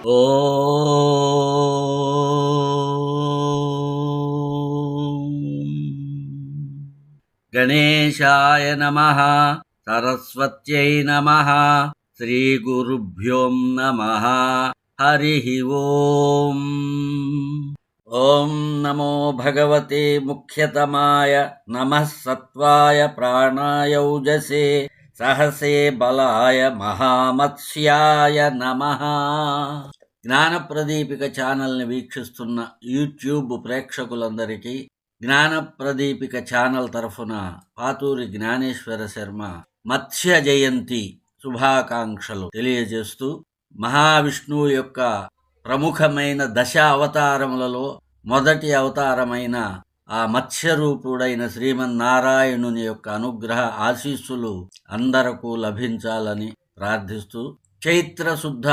ఓం గణేశాయ నమః సరస్వత్యై నమః శ్రీగురుభ్యో నమః హరి ఓం. ఓం నమో భగవతే ముఖ్యతమాయ నమః సత్వాయ ప్రాణాయ ఊజసే సహసే బలాయ మహామత్స్యాయ నమః. జ్ఞానప్రదీపిక ఛానల్ని వీక్షిస్తున్న యూట్యూబ్ ప్రేక్షకులందరికీ జ్ఞానప్రదీపిక ఛానల్ తరఫున పాతూరి జ్ఞానేశ్వర శర్మ మత్స్య జయంతి శుభాకాంక్షలు తెలియజేస్తూ, మహావిష్ణువు యొక్క ప్రముఖమైన దశ అవతారములలో మొదటి అవతారమైన ఆ మత్స్యరూపుడైన శ్రీమన్నారాయణుని యొక్క అనుగ్రహ ఆశీస్సులు అందరకు లభించాలని ప్రార్థిస్తూ, చైత్రశుద్ధ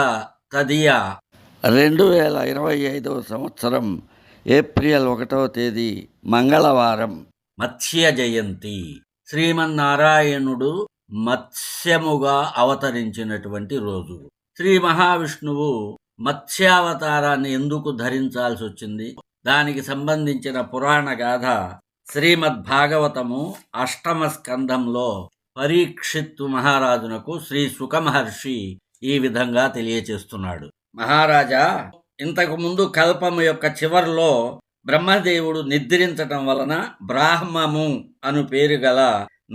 తదియ 2025 సంవత్సరం ఏప్రిల్ 1వ తేదీ మంగళవారం మత్స్య జయంతి. శ్రీమన్నారాయణుడు మత్స్యముగా అవతరించినటువంటి రోజు. శ్రీ మహావిష్ణువు మత్స్యావతారాన్ని ఎందుకు ధరించాల్సి వచ్చింది, దానికి సంబంధించిన పురాణ గాథ శ్రీమద్భాగవతము 8వ స్కంధంలో పరీక్షిత్తు మహారాజునకు శ్రీ సుఖ మహర్షి ఈ విధంగా తెలియచేస్తున్నాడు. మహారాజా, ఇంతకు ముందు కల్పము యొక్క చివర్లో బ్రహ్మదేవుడు నిద్రించటం వలన బ్రాహ్మము అను పేరు గల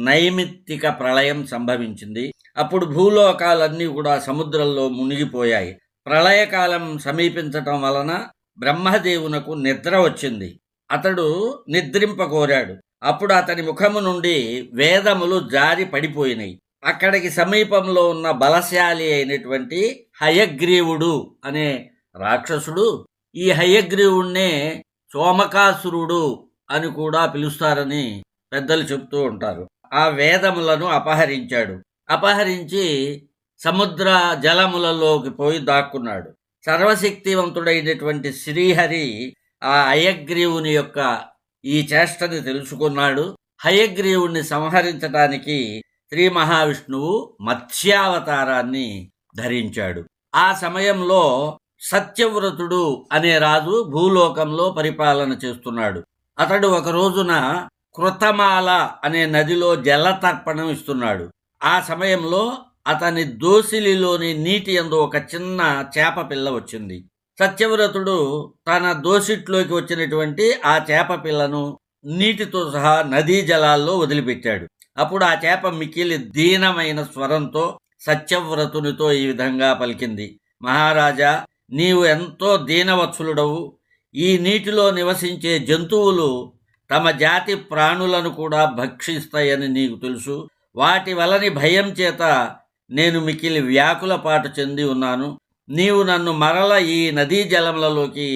నైమిత్తిక ప్రళయం సంభవించింది. అప్పుడు భూలోకాలన్నీ కూడా సముద్రంలో మునిగిపోయాయి. ప్రళయకాలం సమీపించటం వలన బ్రహ్మదేవునకు నిద్ర వచ్చింది. అతడు నిద్రింపకోరాడు. అప్పుడు అతని ముఖము నుండి వేదములు జారి పడిపోయినాయి. అక్కడికి సమీపంలో ఉన్న బలశాలి అయినటువంటి హయగ్రీవుడు అనే రాక్షసుడు, ఈ హయగ్రీవుణ్ణే సోమకాసురుడు అని కూడా పిలుస్తారని పెద్దలు చెప్తూ ఉంటారు, ఆ వేదములను అపహరించాడు. అపహరించి సముద్ర జలములలోకి పోయి దాక్కున్నాడు. సర్వశక్తివంతుడైనటువంటి శ్రీహరి ఆ హయగ్రీవుని యొక్క ఈ చేష్టని తెలుసుకున్నాడు. హయగ్రీవుణ్ణి సంహరించటానికి శ్రీ మహావిష్ణువు మత్స్యావతారాన్ని ధరించాడు. ఆ సమయంలో సత్యవ్రతుడు అనే రాజు భూలోకంలో పరిపాలన చేస్తున్నాడు. అతడు ఒక రోజున కృతమాల అనే నదిలో జలతర్పణం ఇస్తున్నాడు. ఆ సమయంలో అతని దోసిలిలోని నీటి యందు ఒక చిన్న చేప పిల్ల వచ్చింది. సత్యవ్రతుడు తన దోసిట్లోకి వచ్చినటువంటి ఆ చేప పిల్లను నీటితో సహా నదీ జలాల్లో వదిలిపెట్టాడు. అప్పుడు ఆ చేప మిక్కిలి దీనమైన స్వరంతో సత్యవ్రతునితో ఈ విధంగా పలికింది, మహారాజా, నీవు ఎంతో దీనవత్సలుడవు. ఈ నీటిలో నివసించే జంతువులు తమ జాతి ప్రాణులను కూడా భక్షిస్తాయని నీకు తెలుసు. వాటి వలని భయం చేత నేను మిక్కిలి వ్యాకులపాటు చెంది ఉన్నాను. నీవు నన్ను మరల ఈ నదీ జలములలోకి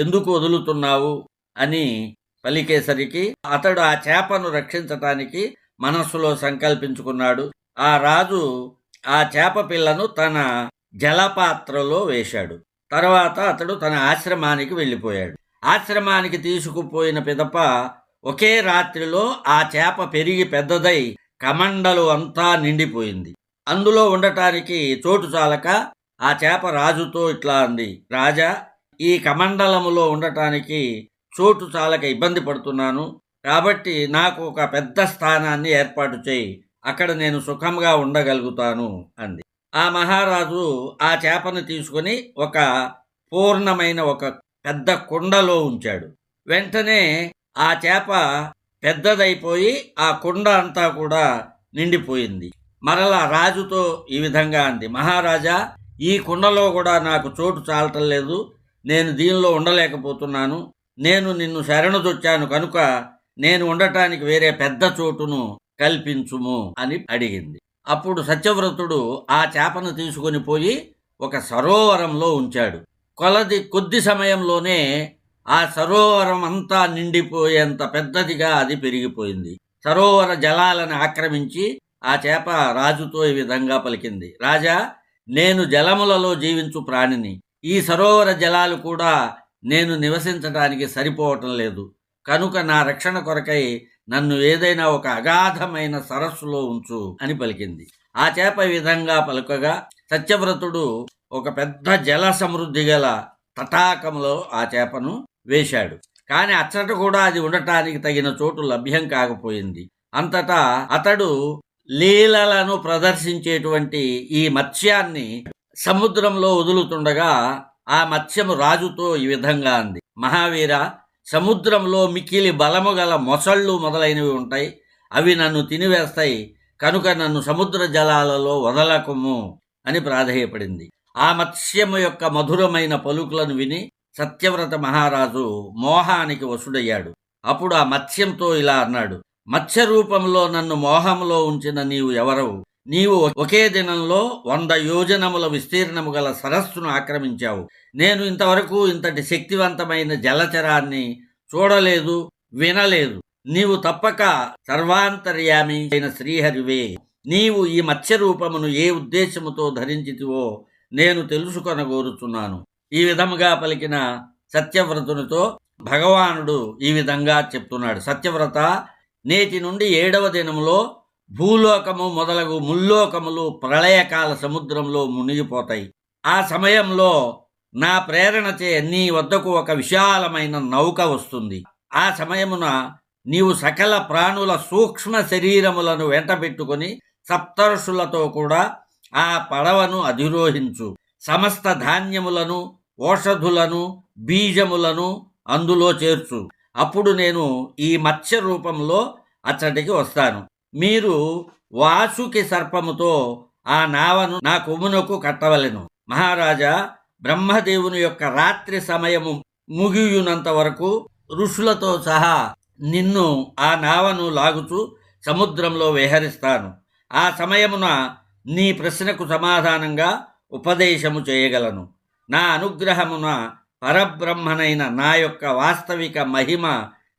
ఎందుకు వదులుతున్నావు అని పలికేసరికి అతడు ఆ చేపను రక్షించటానికి మనస్సులో సంకల్పించుకున్నాడు. ఆ రాజు ఆ చేప పిల్లను తన జలపాత్రలో వేశాడు. తర్వాత అతడు తన ఆశ్రమానికి వెళ్ళిపోయాడు. ఆశ్రమానికి తీసుకుపోయిన పిదప ఒకే రాత్రిలో ఆ చేప పెరిగి పెద్దదై కమండలు అంతా నిండిపోయింది. అందులో ఉండటానికి చోటు చాలక ఆ చేప రాజుతో ఇట్లా అంది, రాజా, ఈ కమండలములో ఉండటానికి చోటు చాలక ఇబ్బంది పడుతున్నాను. కాబట్టి నాకు ఒక పెద్ద స్థానాన్ని ఏర్పాటు చేయి, అక్కడ నేను సుఖంగా ఉండగలుగుతాను అంది. ఆ మహారాజు ఆ చేపను తీసుకుని ఒక పూర్ణమైన ఒక పెద్ద కుండలో ఉంచాడు. వెంటనే ఆ చేప పెద్దదైపోయి ఆ కుండ అంతా కూడా నిండిపోయింది. మరలా రాజుతో ఈ విధంగా అంది, మహారాజా, ఈ కుండలో కూడా నాకు చోటు చాలటం లేదు, నేను దీనిలో ఉండలేకపోతున్నాను. నేను నిన్ను శరణుదొచ్చాను కనుక నేను ఉండటానికి వేరే పెద్ద చోటును కల్పించుము అని అడిగింది. అప్పుడు సత్యవ్రతుడు ఆ చేపను తీసుకుని పోయి ఒక సరోవరంలో ఉంచాడు. కొద్ది సమయంలోనే ఆ సరోవరం అంతా నిండిపోయేంత పెద్దదిగా అది పెరిగిపోయింది. సరోవర జలాలను ఆక్రమించి ఆ చేప రాజుతో ఈ విధంగా పలికింది, రాజా, నేను జలములలో జీవించు ప్రాణిని. ఈ సరోవర జలాలు కూడా నేను నివసించడానికి సరిపోవటం లేదు. కనుక నా రక్షణ కొరకై నన్ను ఏదైనా ఒక అగాధమైన సరస్సులో ఉంచు అని పలికింది. ఆ చేప ఈ విధంగా పలుకగా సత్యవ్రతుడు ఒక పెద్ద జల సమృద్ధి గల తటాకంలో ఆ చేపను వేశాడు. కాని అచ్చట కూడా అది ఉండటానికి తగిన చోటు లభ్యం కాకపోయింది. అంతటా అతడు లీలలను ప్రదర్శించేటువంటి ఈ మత్స్యాన్ని సముద్రంలో వదులుతుండగా ఆ మత్స్యము రాజుతో ఈ విధంగా అంది: మహావీర, సముద్రంలో మిక్కిలి బలము గల మొసళ్ళు మొదలైనవి ఉంటాయి. అవి నన్ను తినివేస్తాయి. కనుక నన్ను సముద్ర జలాలలో వదలకుము అని ప్రాధేయపడింది. ఆ మత్స్యము యొక్క మధురమైన పలుకులను విని సత్యవ్రత మహారాజు మోహానికి వశుడయ్యాడు. అప్పుడు ఆ మత్స్యంతో ఇలా అన్నాడు: మత్స్య రూపంలో నన్ను మోహంలో ఉంచిన నీవు ఎవరవు? నీవు ఒకే దినంలో 100 యోజనముల విస్తీర్ణము గల సరస్సును ఆక్రమించావు. నేను ఇంతవరకు ఇంతటి శక్తివంతమైన జలచరాన్ని చూడలేదు, వినలేదు. నీవు తప్పక సర్వాంతర్యామి అయిన శ్రీహరివే. నీవు ఈ మత్స్య రూపమును ఏ ఉద్దేశముతో ధరించితివో నేను తెలుసుకొనగోరుచున్నాను. ఈ విధముగా పలికిన సత్యవ్రతునితో భగవానుడు ఈ విధంగా చెప్తున్నాడు: సత్యవ్రత, నేటి నుండి 7వ దినములో భూలోకము మొదలగు ముల్లోకములు ప్రళయకాల సముద్రంలో మునిగిపోతాయి. ఆ సమయంలో నా ప్రేరణచే నీ వద్దకు ఒక విశాలమైన నౌక వస్తుంది. ఆ సమయమున నీవు సకల ప్రాణుల సూక్ష్మ శరీరములను వెంటబెట్టుకొని సప్తర్షులతో కూడా ఆ పడవను అధిరోహించు. సమస్త ధాన్యములను, ఓషధులను, బీజములను అందులో చేర్చు. అప్పుడు నేను ఈ మత్స్య రూపంలో అచ్చటికి వస్తాను. మీరు వాసుకి సర్పముతో ఆ నావను నా కొమ్మునకు కట్టవలెను. మహారాజా, బ్రహ్మదేవుని యొక్క రాత్రి సమయము ముగియునంత వరకు ఋషులతో సహా నిన్ను ఆ నావను లాగుచూ సముద్రంలో విహరిస్తాను. ఆ సమయమున నీ ప్రశ్నకు సమాధానంగా ఉపదేశము చేయగలను. నా అనుగ్రహమున పరబ్రహ్మనైన నా యొక్క వాస్తవిక మహిమ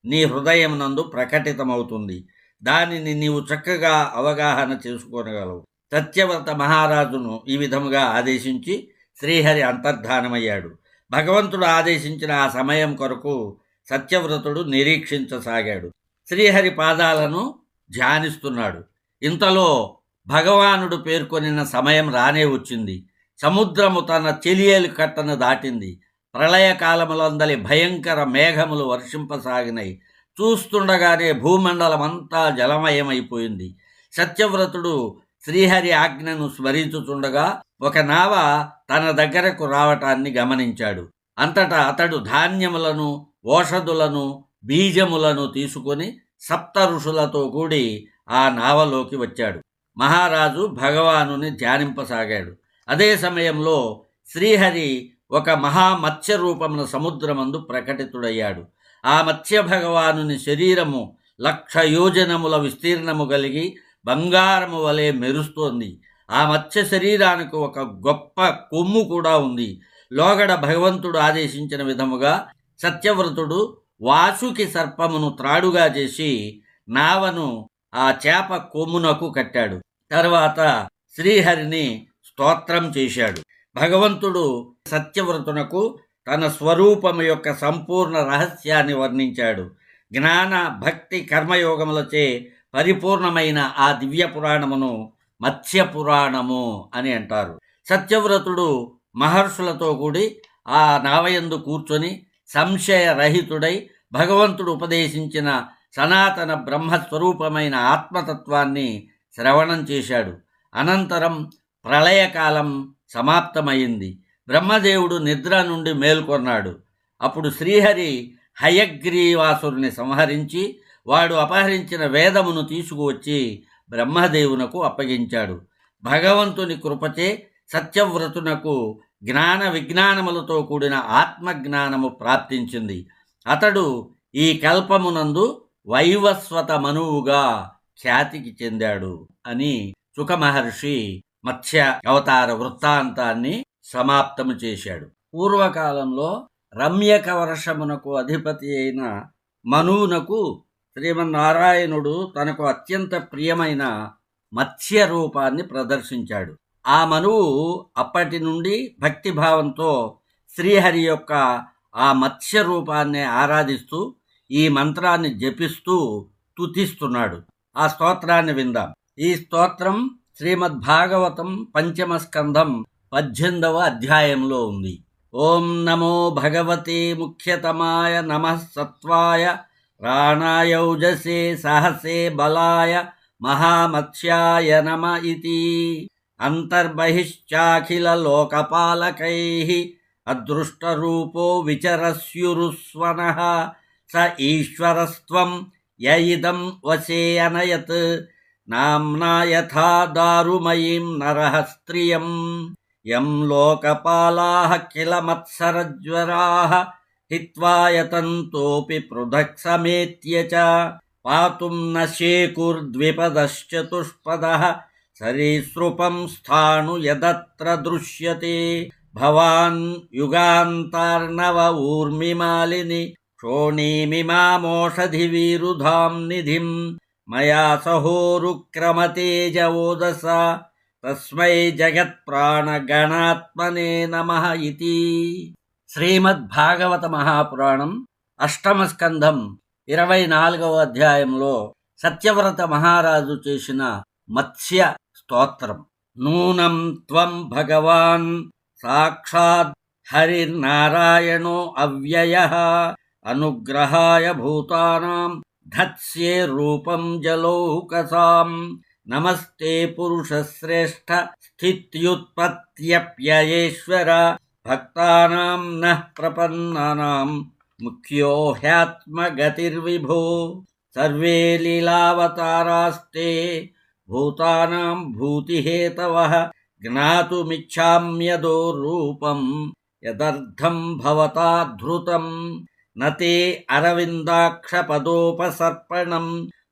నీ హృదయమునందు ప్రకటితమవుతుంది. దానిని నీవు చక్కగా అవగాహన చేసుకోగలవు. సత్యవ్రత మహారాజును ఈ విధముగా ఆదేశించి శ్రీహరి అంతర్ధానమయ్యాడు. భగవంతుడు ఆదేశించిన ఆ సమయం కొరకు సత్యవ్రతుడు నిరీక్షించసాగాడు. శ్రీహరి పాదాలను ధ్యానిస్తున్నాడు. ఇంతలో భగవానుడు పేర్కొనిన సమయం రానే వచ్చింది. సముద్రము తన చెలియలు కట్టను దాటింది. ప్రళయకాలములందలి భయంకర మేఘములు వర్షింపసాగినాయి. చూస్తుండగానే భూమండలమంతా జలమయమైపోయింది. సత్యవ్రతుడు శ్రీహరి ఆజ్ఞను స్మరించుతుండగా ఒక నావ తన దగ్గరకు రావటాన్ని గమనించాడు. అంతటా అతడు ధాన్యములను, ఓషధులను, బీజములను తీసుకొని సప్త ఋషులతో కూడి ఆ నావలోకి వచ్చాడు. మహారాజు భగవానుని ధ్యానింపసాగాడు. అదే సమయంలో శ్రీహరి ఒక మహామత్స్య రూపమున సముద్రమందు ప్రకటితుడయ్యాడు. ఆ మత్స్య భగవానుని శరీరము 1,00,000 యోజనముల విస్తీర్ణము కలిగి బంగారము వలె మెరుస్తోంది. ఆ మత్స్య శరీరానికి ఒక గొప్ప కొమ్ము కూడా ఉంది. లోగడ భగవంతుడు ఆదేశించిన విధముగా సత్యవ్రతుడు వాసుకి సర్పమును త్రాడుగా చేసి నావను ఆ చేప కొమ్మునకు కట్టాడు. తర్వాత శ్రీహరిని స్తోత్రం చేశాడు. భగవంతుడు సత్యవ్రతునకు తన స్వరూపము యొక్క సంపూర్ణ రహస్యాన్ని వర్ణించాడు. జ్ఞాన, భక్తి, కర్మయోగములచే పరిపూర్ణమైన ఆ దివ్య పురాణమును మత్స్య పురాణము అని అంటారు. సత్యవ్రతుడు మహర్షులతో కూడి ఆ నావయందు కూర్చొని సంశయరహితుడై భగవంతుడు ఉపదేశించిన సనాతన బ్రహ్మస్వరూపమైన ఆత్మతత్వాన్ని శ్రవణం చేశాడు. అనంతరం ప్రళయకాలం సమాప్తమైంది. బ్రహ్మదేవుడు నిద్ర నుండి మేల్కొన్నాడు. అప్పుడు శ్రీహరి హయగ్రీవాసురుని సంహరించి వాడు అపహరించిన వేదమును తీసుకువచ్చి బ్రహ్మదేవునకు అప్పగించాడు. భగవంతుని కృపచే సత్యవ్రతునకు జ్ఞాన విజ్ఞానములతో కూడిన ఆత్మజ్ఞానము ప్రాప్తించింది. అతడు ఈ కల్పమునందు వైవస్వత మనువుగా ఖ్యాతికి చెందాడు అని సుఖమహర్షి మత్స్య అవతార వృత్తాంతాన్ని సమాప్తము చేశాడు. పూర్వకాలంలో రమ్యక వర్షమునకు అధిపతి అయిన మనువునకు శ్రీమన్నారాయణుడు తనకు అత్యంత ప్రియమైన మత్స్య రూపాన్ని ప్రదర్శించాడు. ఆ మనువు అప్పటి నుండి భక్తిభావంతో శ్రీహరి యొక్క ఆ మత్స్య రూపాన్ని ఆరాధిస్తూ ఈ మంత్రాన్ని జపిస్తూ స్తుతిస్తున్నాడు. ఆ స్తోత్రాన్ని విందాం. ఈ స్తోత్రం శ్రీమద్భాగవతం 5వ స్కంధం 18వ అధ్యాయంలో ఉంది. ఓం నమో భగవతే ముఖ్యతమాయ నమః సత్వాయ రాణాయౌజసే సహసే బలాయ మహామత్స్యాయ నమ ఇతి. అంతర్బహిశ్చాఖిల లోకపాలకైః అదృష్టరూపో విచరస్యురుస్వనః స ఈశ్వరస్త్వం య ఇదం వశే అనయత్ నామ్నా యథా దారుమయీం నరః స్త్రియం యం లోకపాలాః కిల మత్సరజ్వరాః హిత్వా యతంతోపి పృథక్ సಮೇత్య చ పాతుం న శేకుర్ద్విపదశ్చతుష్పదః సరీసృపం స్థాణు యదత్ర దృశ్యతే భవాన్ యుగాంతార్నవ ఊర్మిమాలిని క్షోణీమిమామోషధివీరుధాం నిధిం మయా సహోరుక్రమతేజ ఓదస తస్మై జగత్ప్రాణగణాత్మనే నమః ఇతి. శ్రీమద్భాగవత మహాపురాణం 8వ స్కంధం 24వ అధ్యాయంలో సత్యవ్రత మహారాజు చేసిన మత్స్య స్తోత్రం. నూనం త్వం భగవాన్ సాక్షాత్ హరిర్నారాయణో అవ్యయః అనుగ్రహాయ భూతానాం ధత్స్యే రూపం జలౌకసాం నమస్తే పురుషశ్రేష్ఠ స్థిత్యుత్పత్త్యప్యయేశ్వర భక్తానాం నః ప్రపన్నానాం ముఖ్యో హ్యాత్మగతిర్విభో సర్వే లీలావతారాస్తే భూతానాం భూతిహేతవః జ్ఞాతుమిచ్ఛామ్యదో రూపం యదర్థం భవతా ధృతం నతే అరవిందాక్షపదోపసర్పణం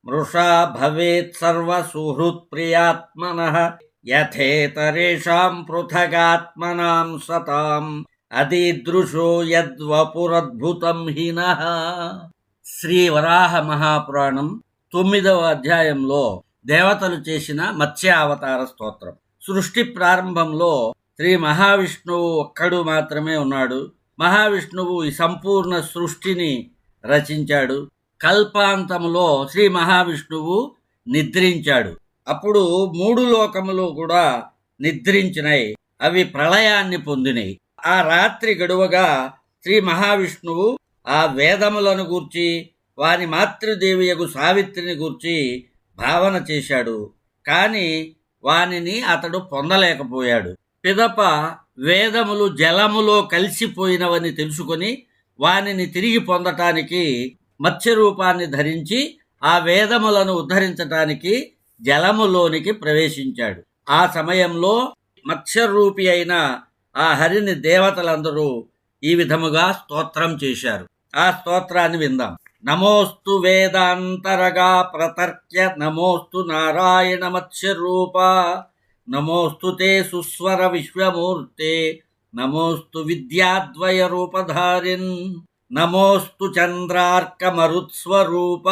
మృషా భవేత్ సర్వసుహృత్ప్రియాత్మనః యథేతరేషాం పృథగాత్మనాం సతాం అదీదృశో యద్వపురద్భుతం హినః. శ్రీ వరాహ మహాపురాణం 9వ అధ్యాయంలో దేవతలు చేసిన మత్స్యావతార స్తోత్రం. సృష్టి ప్రారంభంలో శ్రీ మహావిష్ణువు ఒక్కడు మాత్రమే ఉన్నాడు. మహావిష్ణువు ఈ సంపూర్ణ సృష్టిని రచించాడు. కల్పాంతములో శ్రీ మహావిష్ణువు నిద్రించాడు. అప్పుడు 3 లోకములు కూడా నిద్రించినాయి. అవి ప్రళయాన్ని పొందినాయి. ఆ రాత్రి గడువగా శ్రీ మహావిష్ణువు ఆ వేదములను గూర్చి వారి మాతృదేవియగు సావిత్రిని గూర్చి భావన చేశాడు. కాని వానిని అతడు పొందలేకపోయాడు. పిదప వేదములు జలములో కలిసిపోయినవని తెలుసుకొని వానిని తిరిగి పొందటానికి మత్స్య రూపాన్ని ధరించి ఆ వేదములను ఉద్ధరించటానికి జలములోనికి ప్రవేశించాడు. ఆ సమయంలో మత్స్యరూపి అయిన ఆ హరిని దేవతలందరూ ఈ విధముగా స్తోత్రం చేశారు. ఆ స్తోత్రాన్ని విందాం. నమోస్తు వేదాంతరగా ప్రతర్క్య నమోస్తు నారాయణ మత్స్యరూప నమోస్తు తే సుస్వర విశ్వమూర్తే నమోస్తు విద్యాద్వయ రూపధారిన్ నమోస్తు చంద్రార్క మరుత్స్వరూప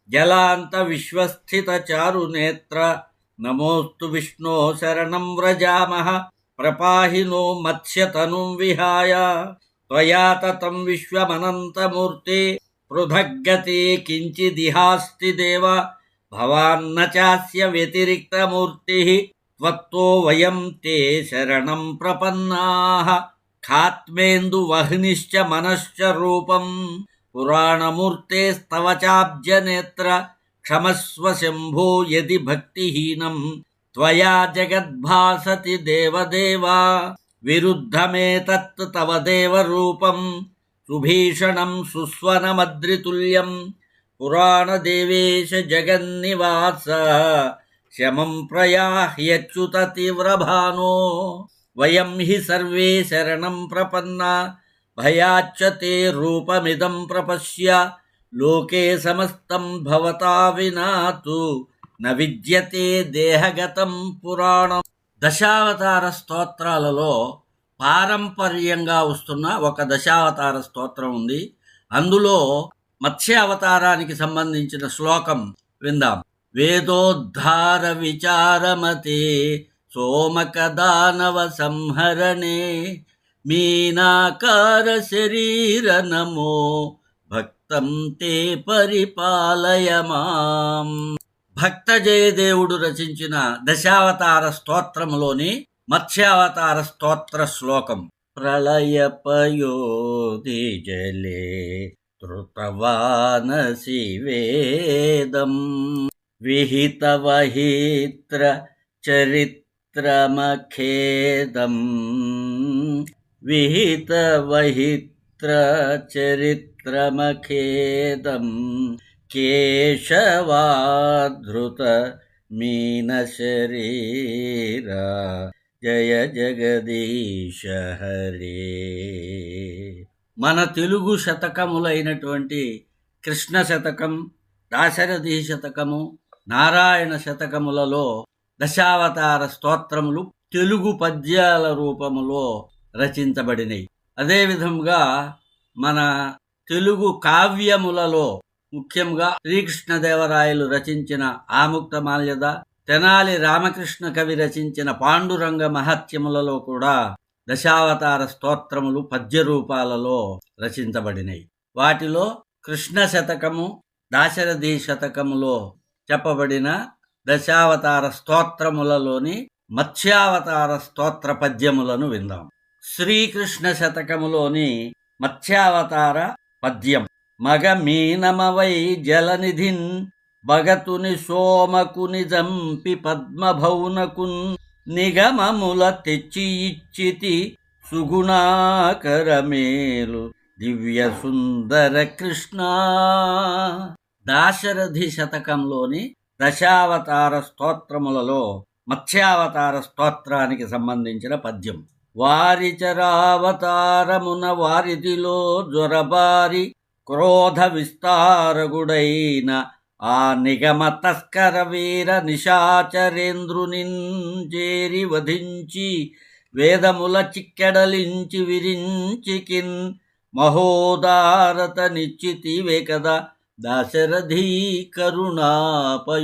జలాంత విశ్వస్థిత చారునేత్ర నమోస్తు విష్ణో శరణం వ్రజామః ప్రపాహినో మత్స్యతనుం విహాయ త్వయా తతం విశ్వమనంతమూర్తే పృథగ్గతే కించిదిహాస్తి దేవ భవాన్న చాస్య వ్యతిరిక్తమూర్తిః త్వత్తో వయం తే శరణం ప్రపన్నాః ఖాత్మేందు వహ్నిశ్చ మనశ్చ రూపం పురాణమూర్తేస్తవ చాబ్జనేత్ర క్షమస్వ శంభో యది భక్తిహీనం త్వయా జగద్భాసతి దేవదేవా విరుద్ధమేతత్ తవ దేవరూపం సుభీషణం సుస్వనమద్రితుల్యం పురాణదేవేశ జగన్నివాస శమం ప్రయాహ్యచ్యుత తీవ్రభానో వయం హి సర్వే శరణం ప్రపన్నా భయాచ్చ తే రూపమిదం ప్రపశ్య లోకే సమస్తం భవతా వినాతు న విద్యతే దేహగతం పురాణం. దశావతార స్తోత్రాలలో పారంపర్యంగా వస్తున్న ఒక దశావతార స్తోత్రం ఉంది. అందులో మత్స్యావతారానికి సంబంధించిన శ్లోకం విందాం. వేదోద్ధార విచారమతే సోమక దానవ సంహరణే మీనాకార శరీర నమో భక్తం తే పరిపాలయ మాం. భక్త జయదేవుడు రచించిన దశావతార స్తోత్రములోని మత్స్యావతార స్తోత్ర శ్లోకం. ప్రళయపయోధి జలే ధృతవానసి వేదం విహితవహిత్ర చరిత్రమఖేదం విహితవహిత్ర చరిత్రమఖేదం కేశవాధృత మీనశరీరా జయ జగదీశ హరే. మన తెలుగు శతకములైనటువంటి కృష్ణ శతకం, దాశరథి శతకము, నారాయణ శతకములలో దశావతార స్తోత్రములు తెలుగు పద్యాల రూపములో రచించబడినవి. అదేవిధంగా మన తెలుగు కావ్యములలో ముఖ్యంగా శ్రీకృష్ణదేవరాయలు రచించిన ఆముక్తమాల్యద, తెనాలి రామకృష్ణ కవి రచించిన పాండురంగ మహత్యములలో కూడా దశావతార స్తోత్రములు పద్య రూపాలలో రచించబడినవి. వాటిలో కృష్ణ శతకము, దాశరథి శతకములో చెప్పబడిన దశావతార స్తోత్రములలోని మత్స్యావతార స్తోత్ర పద్యములను విందాం. శ్రీకృష్ణ శతకములోని మత్స్యావతార పద్యం. మగ మీనమవై జలనిధిన్ భగతుని సోమకుని జంపి పద్మభౌనకున్ నిగమముల తెచ్చి ఇచ్చితి సుగుణాకరమేలు దివ్య సుందర కృష్ణ. దాశరథి శతకంలోని దశావతార స్తోత్రములలో మత్స్యావతార స్తోత్రానికి సంబంధించిన పద్యం. వారిచరావతారమున వారిదిలో జ్వరబారి క్రోధ విస్తారగుడైన ఆ నిగమ తస్కర వీర నిశాచరేంద్రునిన్ చేరి వధించి వేదముల చిక్కెడలించి విరించికిన్ మహోదారత నిశ్చితివే కదా దాశరథి కరుణాపయోనిధి.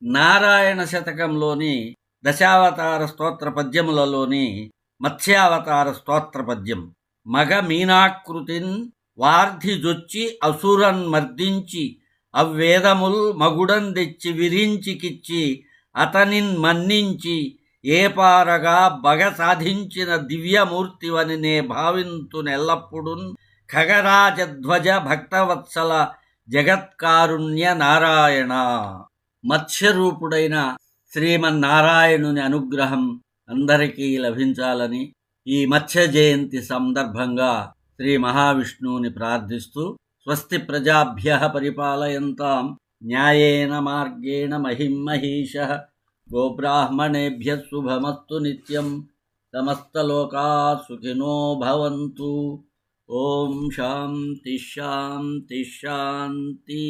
నారాయణ శతకంలోని దశావతార స్తోత్ర పద్యములలోని మత్స్యావతార స్తోత్ర పద్యం. మగ మీనాకృతిన్ వార్ధిజొచ్చి అసురన్ మర్దించి అవ్వేదముల్ మగుడం తెచ్చి విరించికిచ్చి అతనిన్ మన్నించి ఏపారగా బగ సాధించిన దివ్యమూర్తివని నే భావింతునెల్లప్పుడున్ ఖగరాజధ్వజ భక్తవత్సల జగత్కారుణ్య నారాయణ. మత్స్యరూపుడైన శ్రీమన్నారాయణుని అనుగ్రహం అందరికీ లభించాలని ఈ మత్స్య జయంతి సందర్భంగా శ్రీ మహావిష్ణువుని ప్రార్థిస్తూ స్వస్తి ప్రజాభ్యః పరిపాలయంతాం న్యాయేన మార్గేణ మహిమహీషః గోబ్రాహ్మణేభ్యః శుభమస్తు నిత్యం సమస్తలోకాః సుఖినో భవంతు. ఓం శాంతి శాంతి శాంతి.